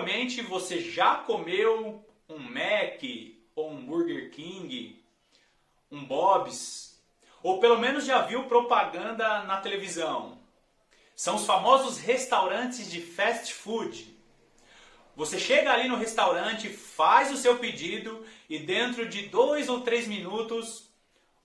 Provavelmente você já comeu um Mac ou um Burger King, um Bob's, ou pelo menos já viu propaganda na televisão. São os famosos restaurantes de fast food. Você chega ali no restaurante, faz o seu pedido e dentro de 2 ou 3 minutos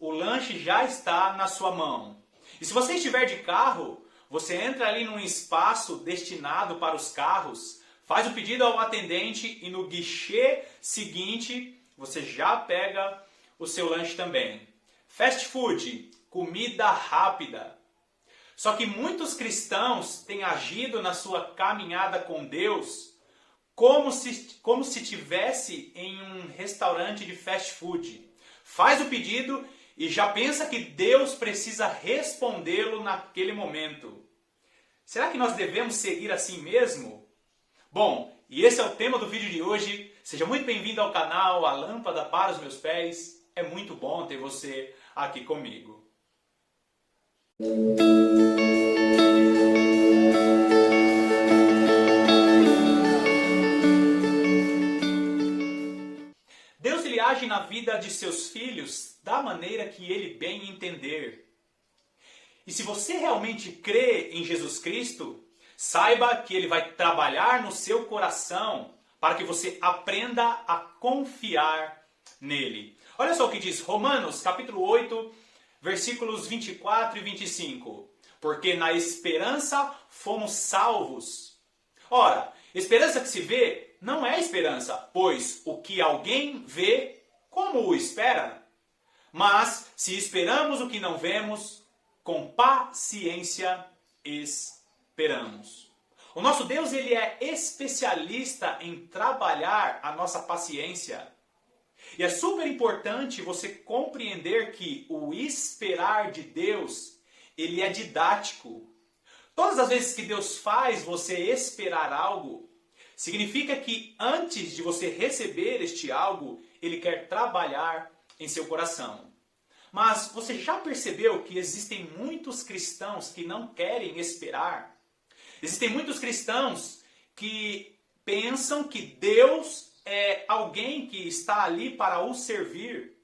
o lanche já está na sua mão. E se você estiver de carro, você entra ali num espaço destinado para os carros, faz o pedido ao atendente e no guichê seguinte você já pega o seu lanche também. Fast food, comida rápida. Só que muitos cristãos têm agido na sua caminhada com Deus como se tivesse em um restaurante de fast food. Faz o pedido e já pensa que Deus precisa respondê-lo naquele momento. Será que nós devemos seguir assim mesmo? Bom, e esse é o tema do vídeo de hoje. Seja muito bem-vindo ao canal A Lâmpada para os Meus Pés. É muito bom ter você aqui comigo. Deus ele age na vida de seus filhos da maneira que ele bem entender. E se você realmente crê em Jesus Cristo, saiba que ele vai trabalhar no seu coração para que você aprenda a confiar nele. Olha só o que diz Romanos, capítulo 8, versículos 24 e 25. Porque na esperança fomos salvos. Ora, esperança que se vê não é esperança, pois o que alguém vê, como o espera? Mas se esperamos o que não vemos, com paciência esperamos. O nosso Deus ele é especialista em trabalhar a nossa paciência. E é super importante você compreender que o esperar de Deus, ele é didático. Todas as vezes que Deus faz você esperar algo, significa que antes de você receber este algo, ele quer trabalhar em seu coração. Mas você já percebeu que existem muitos cristãos que não querem esperar? Existem muitos cristãos que pensam que Deus é alguém que está ali para o servir.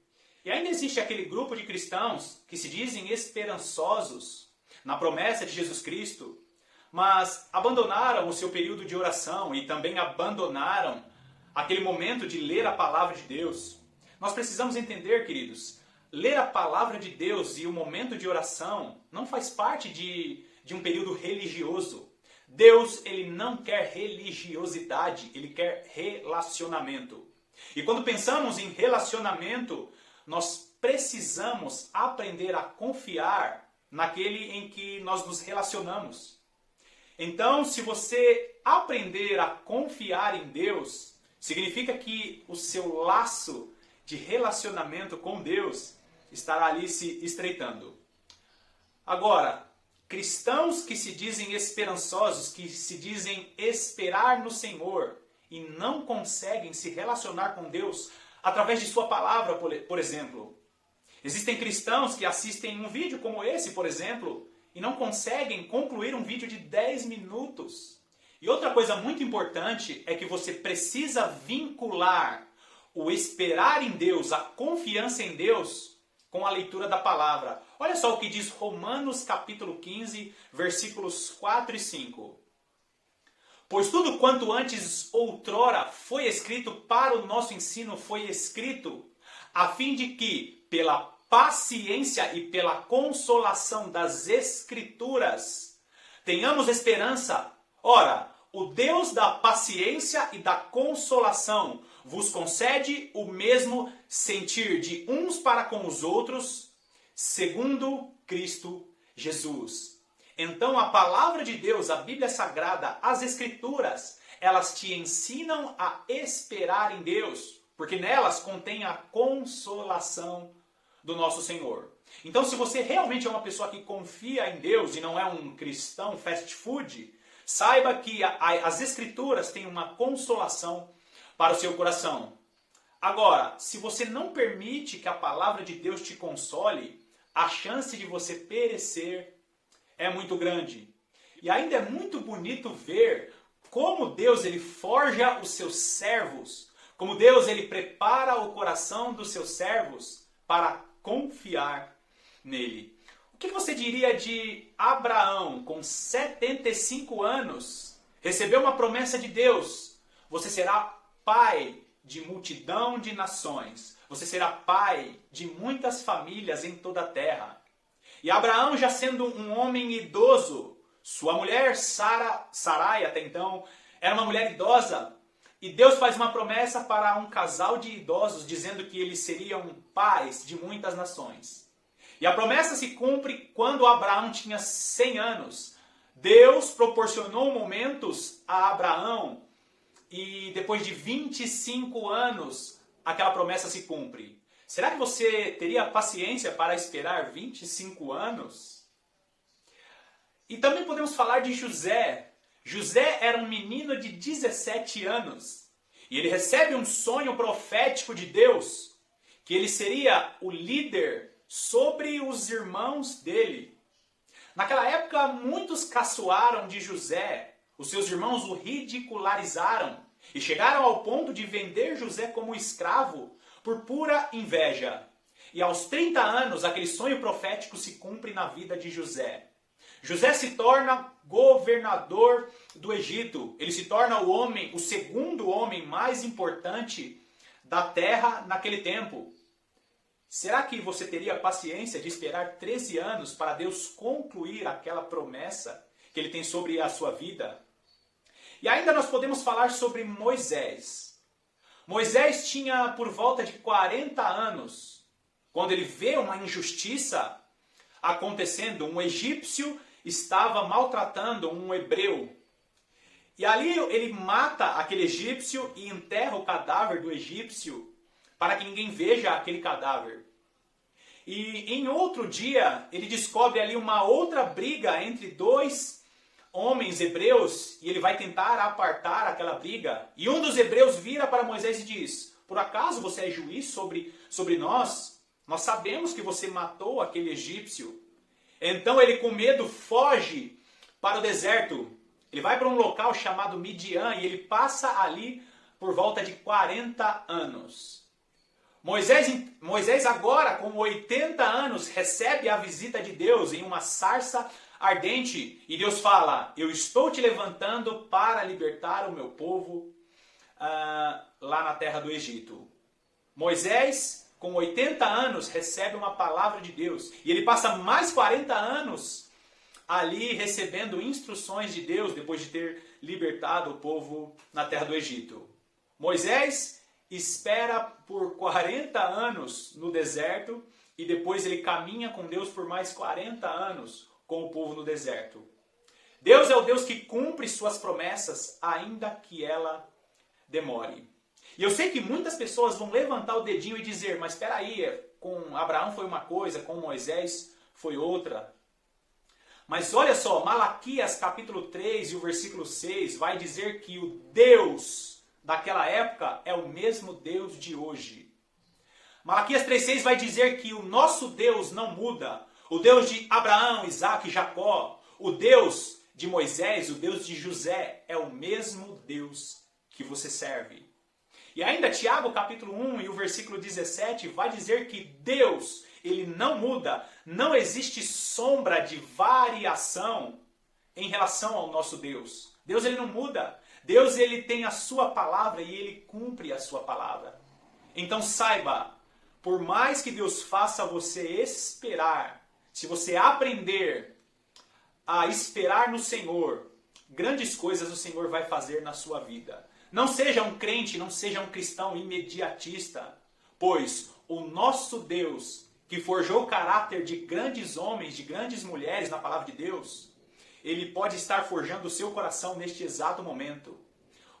E ainda existe aquele grupo de cristãos que se dizem esperançosos na promessa de Jesus Cristo, mas abandonaram o seu período de oração e também abandonaram aquele momento de ler a palavra de Deus. Nós precisamos entender, queridos, ler a palavra de Deus e o momento de oração não faz parte de um período religioso. Deus ele não quer religiosidade, ele quer relacionamento. E quando pensamos em relacionamento, nós precisamos aprender a confiar naquele em que nós nos relacionamos. Então, se você aprender a confiar em Deus, significa que o seu laço de relacionamento com Deus estará ali se estreitando. Agora, cristãos que se dizem esperançosos, que se dizem esperar no Senhor e não conseguem se relacionar com Deus através de sua palavra, por exemplo. Existem cristãos que assistem um vídeo como esse, por exemplo, e não conseguem concluir um vídeo de 10 minutos. E outra coisa muito importante é que você precisa vincular o esperar em Deus, a confiança em Deus, com a leitura da palavra. Olha só o que diz Romanos capítulo 15, versículos 4 e 5. Pois tudo quanto antes outrora foi escrito para o nosso ensino foi escrito, a fim de que, pela paciência e pela consolação das Escrituras, tenhamos esperança. Ora, o Deus da paciência e da consolação vos concede o mesmo sentir de uns para com os outros, segundo Cristo Jesus. Então a palavra de Deus, a Bíblia Sagrada, as Escrituras, elas te ensinam a esperar em Deus, porque nelas contém a consolação do nosso Senhor. Então, se você realmente é uma pessoa que confia em Deus e não é um cristão fast food, saiba que as Escrituras têm uma consolação para o seu coração. Agora, se você não permite que a palavra de Deus te console, a chance de você perecer é muito grande. E ainda é muito bonito ver como Deus ele forja os seus servos, como Deus ele prepara o coração dos seus servos para confiar nele. O que você diria de Abraão, com 75 anos, recebeu uma promessa de Deus? Você será pai de multidão de nações. Você será pai de muitas famílias em toda a terra. E Abraão, já sendo um homem idoso, sua mulher Sarai até então era uma mulher idosa, e Deus faz uma promessa para um casal de idosos, dizendo que eles seriam pais de muitas nações. E a promessa se cumpre quando Abraão tinha 100 anos. Deus proporcionou momentos a Abraão, e depois de 25 anos, aquela promessa se cumpre. Será que você teria paciência para esperar 25 anos? E também podemos falar de José. José era um menino de 17 anos. E ele recebe um sonho profético de Deus, que ele seria o líder sobre os irmãos dele. Naquela época, muitos caçoaram de José. Os seus irmãos o ridicularizaram e chegaram ao ponto de vender José como escravo por pura inveja. E aos 30 anos, aquele sonho profético se cumpre na vida de José. José se torna governador do Egito. Ele se torna o segundo homem mais importante da terra naquele tempo. Será que você teria paciência de esperar 13 anos para Deus concluir aquela promessa que ele tem sobre a sua vida? E ainda nós podemos falar sobre Moisés. Moisés tinha por volta de 40 anos, quando ele vê uma injustiça acontecendo. Um egípcio estava maltratando um hebreu. E ali ele mata aquele egípcio e enterra o cadáver do egípcio para que ninguém veja aquele cadáver. E em outro dia ele descobre ali uma outra briga entre dois homens hebreus, e ele vai tentar apartar aquela briga. E um dos hebreus vira para Moisés e diz: por acaso você é juiz sobre nós? Nós sabemos que você matou aquele egípcio. Então ele, com medo, foge para o deserto. Ele vai para um local chamado Midian e ele passa ali por volta de 40 anos. Moisés agora, com 80 anos, recebe a visita de Deus em uma sarça ardente. E Deus fala: eu estou te levantando para libertar o meu povo lá na terra do Egito. Moisés, com 80 anos, recebe uma palavra de Deus. E ele passa mais 40 anos ali recebendo instruções de Deus, depois de ter libertado o povo na terra do Egito. Moisés espera por 40 anos no deserto, e depois ele caminha com Deus por mais 40 anos com o povo no deserto. Deus é o Deus que cumpre suas promessas, ainda que ela demore. E eu sei que muitas pessoas vão levantar o dedinho e dizer: mas espera aí, com Abraão foi uma coisa, com Moisés foi outra. Mas olha só, Malaquias capítulo 3 e o versículo 6 vai dizer que o Deus daquela época é o mesmo Deus de hoje. Malaquias 3,6 vai dizer que o nosso Deus não muda. O Deus de Abraão, Isaac e Jacó, o Deus de Moisés, o Deus de José, é o mesmo Deus que você serve. E ainda Tiago capítulo 1 e o versículo 17 vai dizer que Deus, ele não muda, não existe sombra de variação em relação ao nosso Deus. Deus, ele não muda. Deus, ele tem a sua palavra e ele cumpre a sua palavra. Então saiba, por mais que Deus faça você esperar, se você aprender a esperar no Senhor, grandes coisas o Senhor vai fazer na sua vida. Não seja um crente, não seja um cristão imediatista, pois o nosso Deus, que forjou o caráter de grandes homens, de grandes mulheres na palavra de Deus, ele pode estar forjando o seu coração neste exato momento.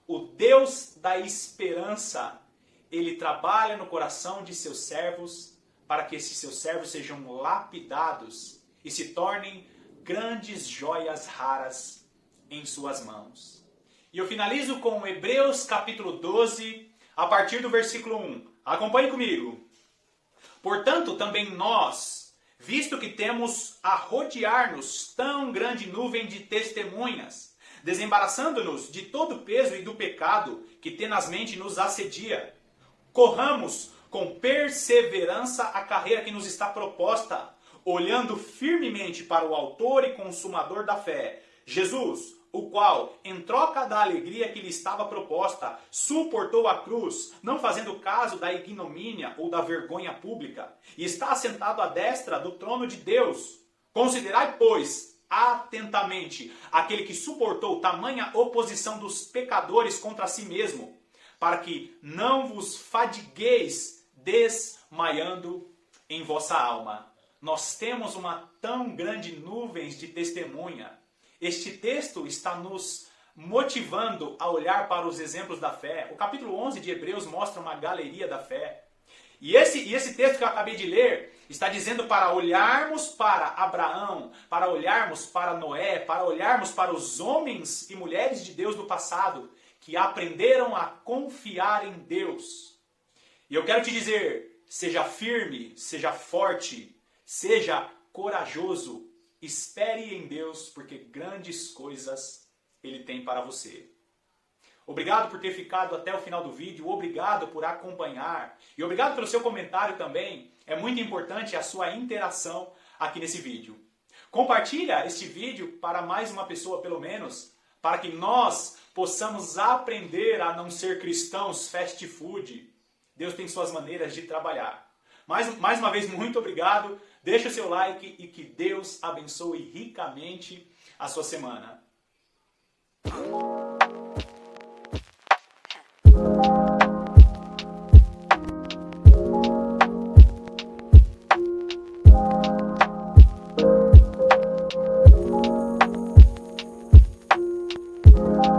O Deus da esperança, ele trabalha no coração de seus servos para que esses seus servos sejam lapidados e se tornem grandes joias raras em suas mãos. E eu finalizo com Hebreus capítulo 12, a partir do versículo 1. Acompanhe comigo. Portanto, também nós, visto que temos a rodear-nos tão grande nuvem de testemunhas, desembaraçando-nos de todo o peso e do pecado que tenazmente nos assedia. Corramos com perseverança a carreira que nos está proposta, olhando firmemente para o autor e consumador da fé, Jesus, o qual, em troca da alegria que lhe estava proposta, suportou a cruz, não fazendo caso da ignomínia ou da vergonha pública, e está assentado à destra do trono de Deus. Considerai, pois, atentamente aquele que suportou tamanha oposição dos pecadores contra si mesmo, para que não vos fadigueis desmaiando em vossa alma. Nós temos uma tão grande nuvem de testemunha. Este texto está nos motivando a olhar para os exemplos da fé. O capítulo 11 de Hebreus mostra uma galeria da fé. E esse texto que eu acabei de ler está dizendo para olharmos para Abraão, para olharmos para Noé, para olharmos para os homens e mulheres de Deus do passado, que aprenderam a confiar em Deus. E eu quero te dizer, seja firme, seja forte, seja corajoso, espere em Deus, porque grandes coisas Ele tem para você. Obrigado por ter ficado até o final do vídeo, obrigado por acompanhar e obrigado pelo seu comentário também. É muito importante a sua interação aqui nesse vídeo. Compartilha este vídeo para mais uma pessoa pelo menos, para que nós possamos aprender a não ser cristãos fast food. Deus tem suas maneiras de trabalhar. Mais uma vez, muito obrigado. Deixa o seu like e que Deus abençoe ricamente a sua semana.